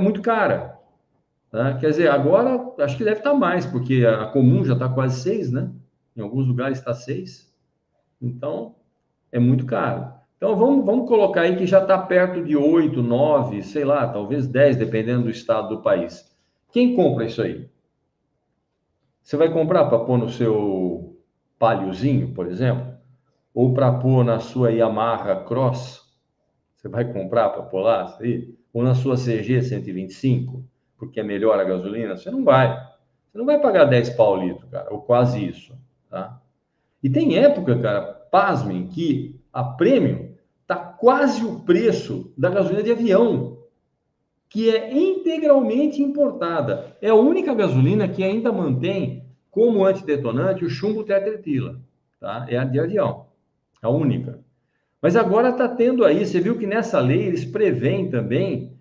muito cara. Tá? Quer dizer, agora acho que deve estar mais, porque a comum já está quase 6, né? Em alguns lugares está 6. Então, é muito caro. Então, vamos colocar aí que já está perto de 8, 9, sei lá, talvez 10, dependendo do estado do país. Quem compra isso aí? Você vai comprar para pôr no seu Paliozinho, por exemplo? Ou para pôr na sua Yamaha Cross? Você vai comprar para pôr lá? Isso aí? Ou na sua CG 125? Porque é melhor a gasolina? Você não vai. Você não vai pagar 10 pau litro, cara, ou quase isso, tá? E tem época, cara, pasmem, que a Premium tá quase o preço da gasolina de avião, que é integralmente importada. É a única gasolina que ainda mantém como antidetonante o chumbo tetretila, tá? É a de avião, a única. Mas agora está tendo aí, você viu que nessa lei eles prevêem também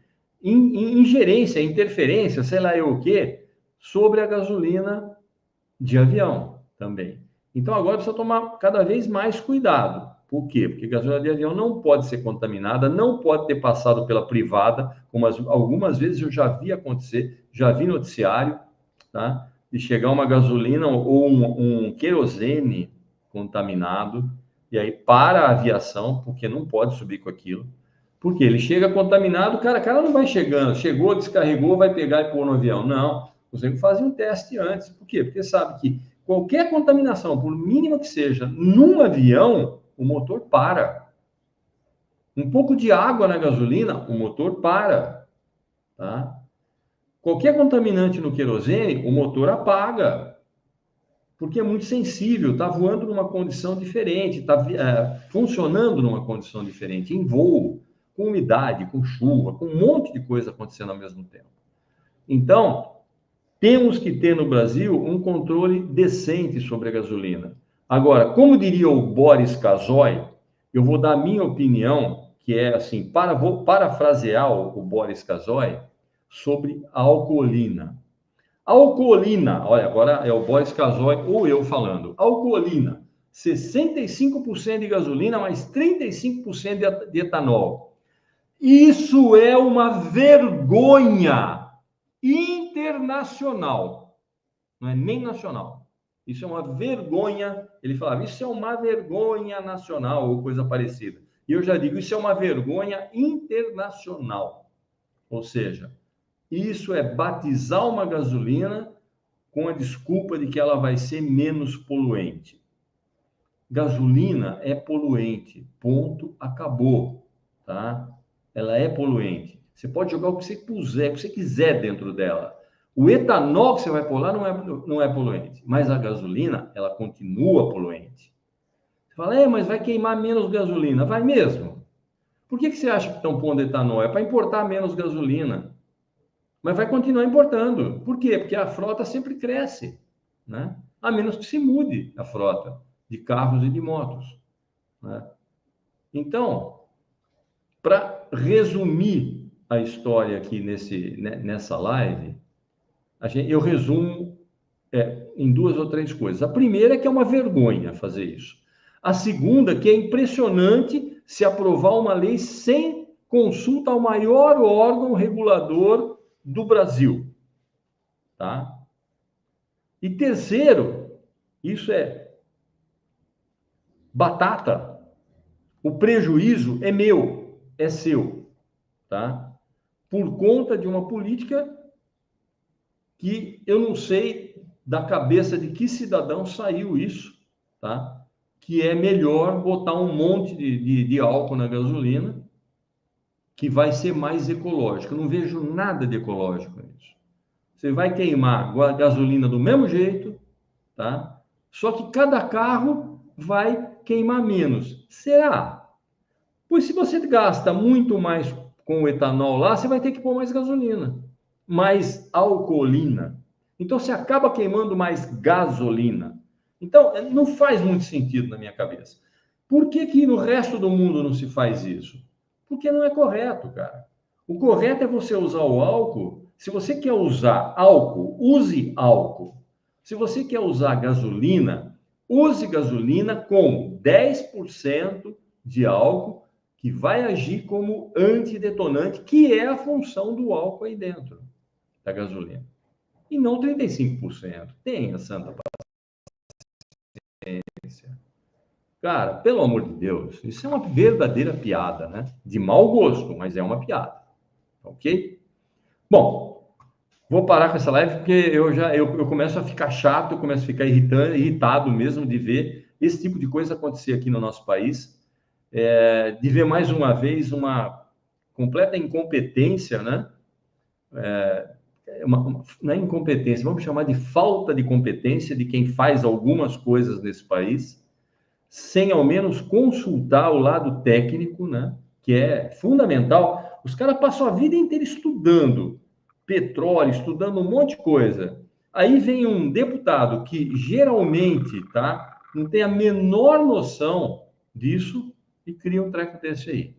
ingerência, interferência, sei lá eu o quê, sobre a gasolina de avião também. Então agora precisa tomar cada vez mais cuidado. Por quê? Porque gasolina de avião não pode ser contaminada, não pode ter passado pela privada, como algumas vezes eu já vi acontecer, já vi noticiário, tá? De chegar uma gasolina ou um querosene contaminado, e aí para a aviação, porque não pode subir com aquilo. Porque ele chega contaminado, cara não vai chegando, chegou, descarregou, vai pegar e pôr no avião. Não, você fazem um teste antes. Por quê? Porque sabe que qualquer contaminação, por mínima que seja, num avião, o motor para. Um pouco de água na gasolina, o motor para. Tá? Qualquer contaminante no querosene, o motor apaga. Porque é muito sensível, está voando numa condição diferente, está funcionando numa condição diferente, em voo, com umidade, com chuva, com um monte de coisa acontecendo ao mesmo tempo. Então, temos que ter no Brasil um controle decente sobre a gasolina. Agora, como diria o Boris Casoy, eu vou dar a minha opinião, que é assim, vou parafrasear o Boris Casoy sobre a alcoolina. A alcoolina, olha, agora é o Boris Casoy ou eu falando. Alcoolina, 65% de gasolina, mais 35% de etanol. Isso é uma vergonha internacional, não é nem nacional. Isso é uma vergonha. Ele falava, isso é uma vergonha nacional ou coisa parecida. E eu já digo, isso é uma vergonha internacional. Ou seja, isso é batizar uma gasolina com a desculpa de que ela vai ser menos poluente. Gasolina é poluente, ponto, acabou, tá? Ela é poluente. Você pode jogar o que você puser, o que você quiser dentro dela. O etanol que você vai pôr lá não é poluente, mas a gasolina, ela continua poluente. Você fala, mas vai queimar menos gasolina. Vai mesmo. Por que você acha que estão pondo etanol? É para importar menos gasolina. Mas vai continuar importando. Por quê? Porque a frota sempre cresce, né? A menos que se mude a frota de carros e de motos, né? Então, para resumir a história aqui nessa live, eu resumo em 2 ou 3 coisas. A primeira é que é uma vergonha fazer isso. A segunda, que é impressionante se aprovar uma lei sem consulta ao maior órgão regulador do Brasil, tá? E terceiro, isso é batata. O prejuízo é meu, é seu, tá? Por conta de uma política que eu não sei da cabeça de que cidadão saiu isso, tá? Que é melhor botar um monte de álcool na gasolina, que vai ser mais ecológico. Eu não vejo nada de ecológico nisso. Você vai queimar a gasolina do mesmo jeito, tá? Só que cada carro vai queimar menos. Será? Pois se você gasta muito mais com o etanol lá, você vai ter que pôr mais gasolina, mais alcoolina. Então você acaba queimando mais gasolina. Então não faz muito sentido na minha cabeça. Por que no resto do mundo não se faz isso? Porque não é correto, cara. O correto é você usar o álcool. Se você quer usar álcool, use álcool. Se você quer usar gasolina, use gasolina com 10% de álcool, que vai agir como antidetonante, que é a função do álcool aí dentro da gasolina. E não 35%. Tenha santa paciência. Cara, pelo amor de Deus, isso é uma verdadeira piada, né? De mau gosto, mas é uma piada. Ok? Bom, vou parar com essa live porque eu começo a ficar chato, eu começo a ficar irritado mesmo de ver esse tipo de coisa acontecer aqui no nosso país, de ver mais uma vez uma completa incompetência, né? Não é incompetência, vamos chamar de falta de competência de quem faz algumas coisas nesse país, sem ao menos consultar o lado técnico, né? Que é fundamental. Os caras passam a vida inteira estudando petróleo, estudando um monte de coisa. Aí vem um deputado que geralmente, tá, não tem a menor noção disso e cria um treco desse aí.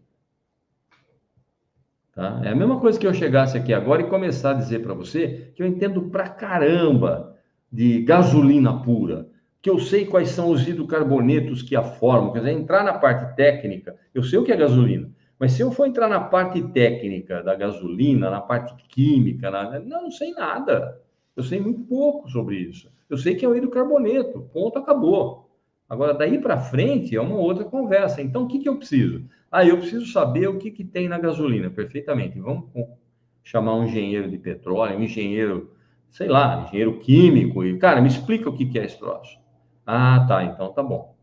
Tá? É a mesma coisa que eu chegasse aqui agora e começar a dizer para você que eu entendo pra caramba de gasolina pura, que eu sei quais são os hidrocarbonetos que a formam, quer dizer, entrar na parte técnica, eu sei o que é gasolina, mas se eu for entrar na parte técnica da gasolina, na parte química, não sei nada. Eu sei muito pouco sobre isso. Eu sei que é o hidrocarboneto, ponto, acabou. Agora, daí para frente é uma outra conversa. Então, o que que eu preciso? Eu preciso saber o que que tem na gasolina, perfeitamente. Vamos chamar um engenheiro de petróleo, um engenheiro, sei lá, engenheiro químico, e, cara, me explica o que que é esse troço. Ah, tá, então tá bom.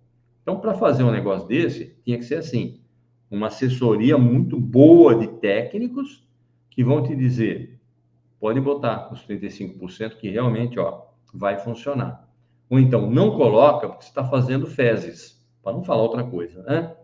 Então, para fazer um negócio desse, tinha que ser assim, uma assessoria muito boa de técnicos que vão te dizer, pode botar os 35% que realmente, ó, vai funcionar. Ou então, não coloca porque você está fazendo fezes, para não falar outra coisa, né?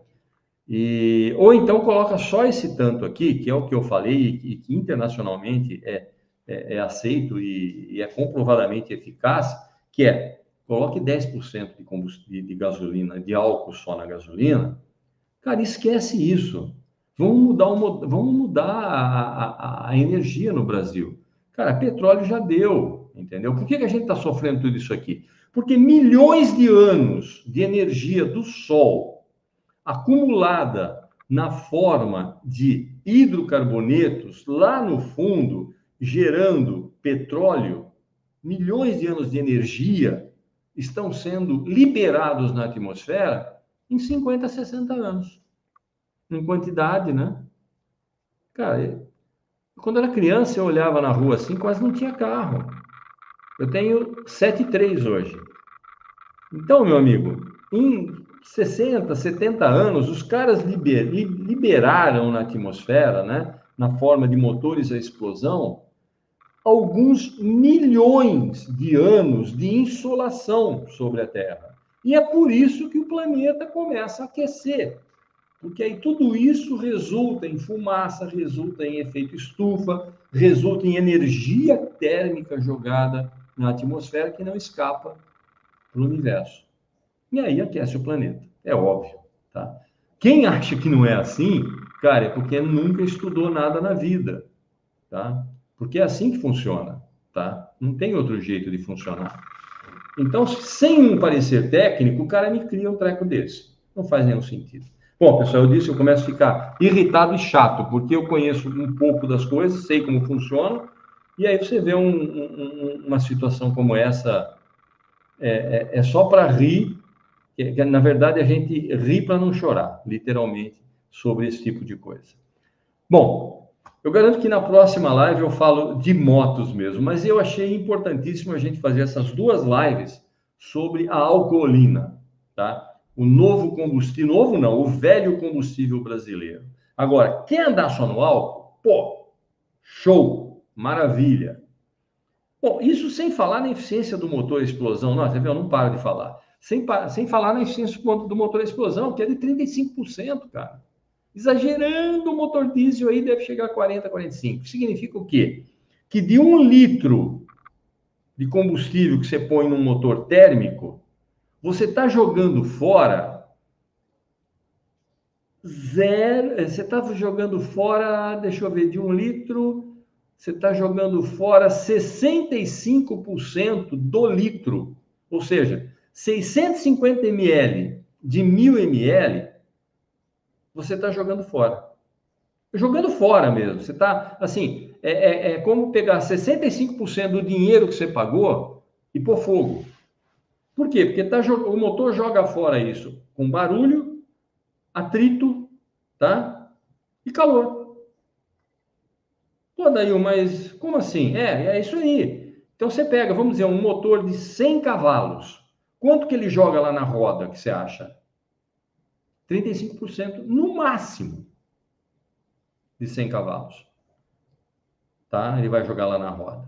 Ou então coloca só esse tanto aqui, que é o que eu falei, e que internacionalmente é aceito e é comprovadamente eficaz, que é, coloque 10% de combustível, de gasolina, de álcool só na gasolina. Cara, esquece isso. Vamos mudar a energia no Brasil. Cara, petróleo já deu, entendeu? Por que que a gente está sofrendo tudo isso aqui? Porque milhões de anos de energia do Sol acumulada na forma de hidrocarbonetos lá no fundo, gerando petróleo, milhões de anos de energia estão sendo liberados na atmosfera em 50, 60 anos. Em quantidade, né? Cara, quando era criança, eu olhava na rua assim, quase não tinha carro. Eu tenho 7,3 hoje. Então, meu amigo, em 60, 70 anos, os caras liberaram na atmosfera, né, na forma de motores a explosão, alguns milhões de anos de insolação sobre a Terra. E é por isso que o planeta começa a aquecer. Porque aí tudo isso resulta em fumaça, resulta em efeito estufa, resulta em energia térmica jogada na atmosfera que não escapa para o universo. E aí aquece o planeta. É óbvio, tá? Quem acha que não é assim, cara, é porque nunca estudou nada na vida, tá? Porque é assim que funciona, tá? Não tem outro jeito de funcionar. Então, sem um parecer técnico, o cara me cria um treco desse. Não faz nenhum sentido. Bom, pessoal, eu disse, eu começo a ficar irritado e chato, porque eu conheço um pouco das coisas, sei como funciona, e aí você vê uma situação como essa, é só para rir, que, na verdade a gente ri para não chorar, literalmente, sobre esse tipo de coisa. Bom, eu garanto que na próxima live eu falo de motos mesmo, mas eu achei importantíssimo a gente fazer essas duas lives sobre a alcoolina, tá? O novo combustível, novo não, o velho combustível brasileiro. Agora, quer andar só no álcool? Pô, show, maravilha. Bom, isso sem falar na eficiência do motor à explosão. Não, você viu, eu não paro de falar. Sem falar na eficiência do motor à explosão, que é de 35%, cara. Exagerando, o motor diesel aí deve chegar a 40, 45. Significa o quê? Que de 1 litro de combustível que você põe num motor térmico, você está jogando fora você está jogando fora, deixa eu ver, de 1 litro, você está jogando fora 65% do litro. Ou seja, 650 ml de 1.000 ml, você está jogando fora. Jogando fora mesmo. Você está, assim, é como pegar 65% do dinheiro que você pagou e pôr fogo. Por quê? Porque o motor joga fora isso com barulho, atrito, tá? E calor. Pô, Daí, mas como assim? É isso aí. Então você pega, vamos dizer, um motor de 100 cavalos. Quanto que ele joga lá na roda, que você acha? 35% no máximo de 100 cavalos, tá? Ele vai jogar lá na roda.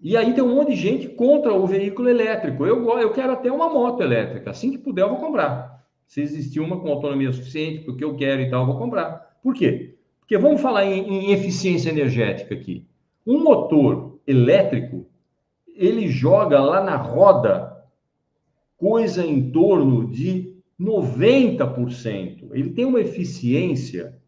E aí tem um monte de gente contra o veículo elétrico. Eu quero até uma moto elétrica. Assim que puder, eu vou comprar. Se existir uma com autonomia suficiente, porque eu quero e tal, eu vou comprar. Por quê? Porque vamos falar em eficiência energética aqui. Um motor elétrico, ele joga lá na roda coisa em torno de 90%. Ele tem uma eficiência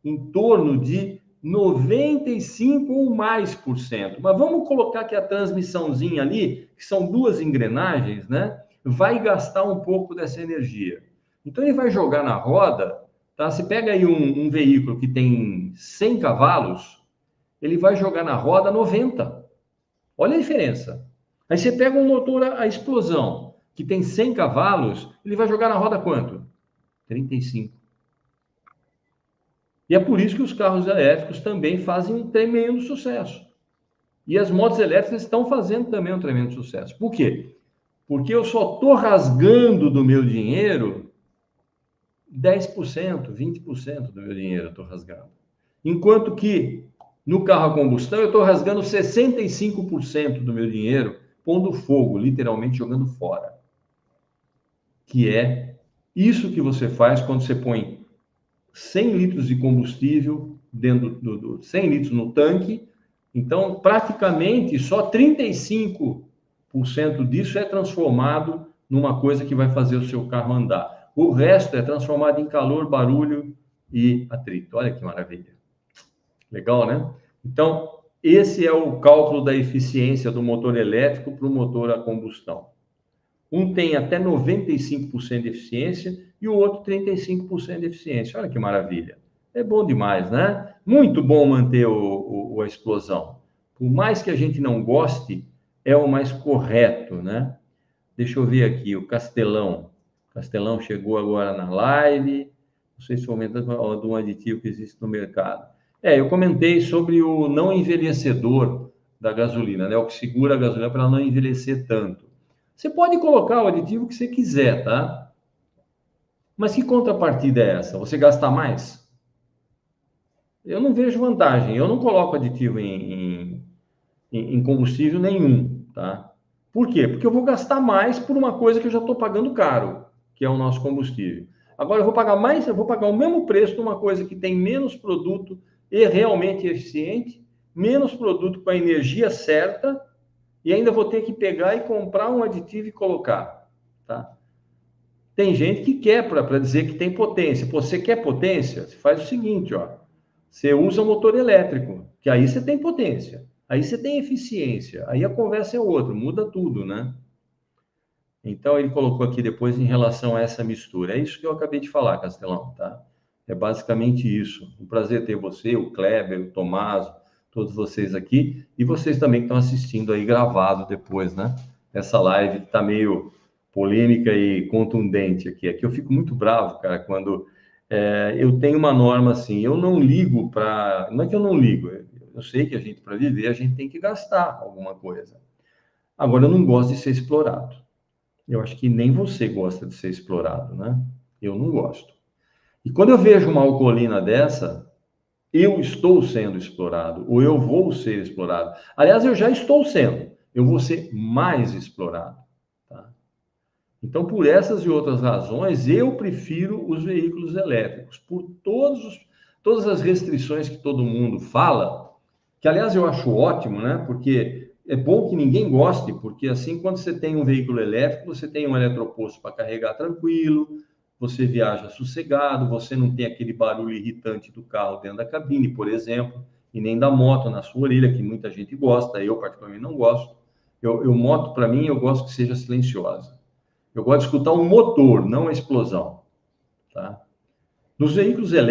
em torno de 95 ou mais por cento. Mas vamos colocar que a transmissãozinha ali, que são duas engrenagens, né? Vai gastar um pouco dessa energia. Então ele vai jogar na roda, tá? Se pega aí um veículo que tem 100 cavalos, ele vai jogar na roda 90. Olha a diferença. Aí você pega um motor a explosão, que tem 100 cavalos, ele vai jogar na roda quanto? 35. E é por isso que os carros elétricos também fazem um tremendo sucesso. E as motos elétricas estão fazendo também um tremendo sucesso. Por quê? Porque eu só estou rasgando do meu dinheiro 10%, 20% do meu dinheiro eu estou rasgando. Enquanto que no carro a combustão eu estou rasgando 65% do meu dinheiro, pondo fogo, literalmente jogando fora. Que é isso que você faz quando você põe 100 litros de combustível dentro do 100 litros no tanque. Então, praticamente, só 35% disso é transformado numa coisa que vai fazer o seu carro andar. O resto é transformado em calor, barulho e atrito. Olha que maravilha. Legal, né? Então, esse é o cálculo da eficiência do motor elétrico para o motor a combustão. Um tem até 95% de eficiência e o outro 35% de eficiência. Olha que maravilha. É bom demais, né? Muito bom manter a explosão. Por mais que a gente não goste, é o mais correto, né? Deixa eu ver aqui, o Castelão. Castelão chegou agora na live. Não sei se comentando de um aditivo que existe no mercado. Eu comentei sobre o não envelhecedor da gasolina, né? O que segura a gasolina para ela não envelhecer tanto. Você pode colocar o aditivo que você quiser, tá? Mas que contrapartida é essa? Você gasta mais? Eu não vejo vantagem. Eu não coloco aditivo em combustível nenhum, tá? Por quê? Porque eu vou gastar mais por uma coisa que eu já estou pagando caro, que é o nosso combustível. Agora eu vou pagar mais, eu vou pagar o mesmo preço de uma coisa que tem menos produto e realmente eficiente, menos produto com a energia certa, e ainda vou ter que pegar e comprar um aditivo e colocar, tá? Tem gente que quer para dizer que tem potência. Pô, você quer potência? Você faz o seguinte, ó. Você usa um motor elétrico, que aí você tem potência. Aí você tem eficiência. Aí a conversa é outra, muda tudo, né? Então ele colocou aqui depois em relação a essa mistura. É isso que eu acabei de falar, Castelão, tá? É basicamente isso. Um prazer ter você, o Kleber, o Tomás, todos vocês aqui e vocês também que estão assistindo aí gravado depois, né? Essa live que tá meio polêmica e contundente aqui. Aqui eu fico muito bravo, cara, quando eu tenho uma norma assim, eu não ligo para... Não é que eu não ligo, eu sei que a gente, para viver, a gente tem que gastar alguma coisa. Agora, eu não gosto de ser explorado. Eu acho que nem você gosta de ser explorado, né? Eu não gosto. E quando eu vejo uma alcoolina dessa, eu estou sendo explorado, ou eu vou ser explorado. Aliás, eu já estou sendo. Eu vou ser mais explorado. Tá? Então, por essas e outras razões, eu prefiro os veículos elétricos, por todas as restrições que todo mundo fala, que aliás eu acho ótimo, né? Porque é bom que ninguém goste, porque assim, quando você tem um veículo elétrico, você tem um eletroposto para carregar tranquilo, você viaja sossegado, você não tem aquele barulho irritante do carro dentro da cabine, por exemplo, e nem da moto na sua orelha, que muita gente gosta, eu particularmente não gosto. Moto, para mim, eu gosto que seja silenciosa. Eu gosto de escutar um motor, não a explosão, tá? Nos veículos elétricos,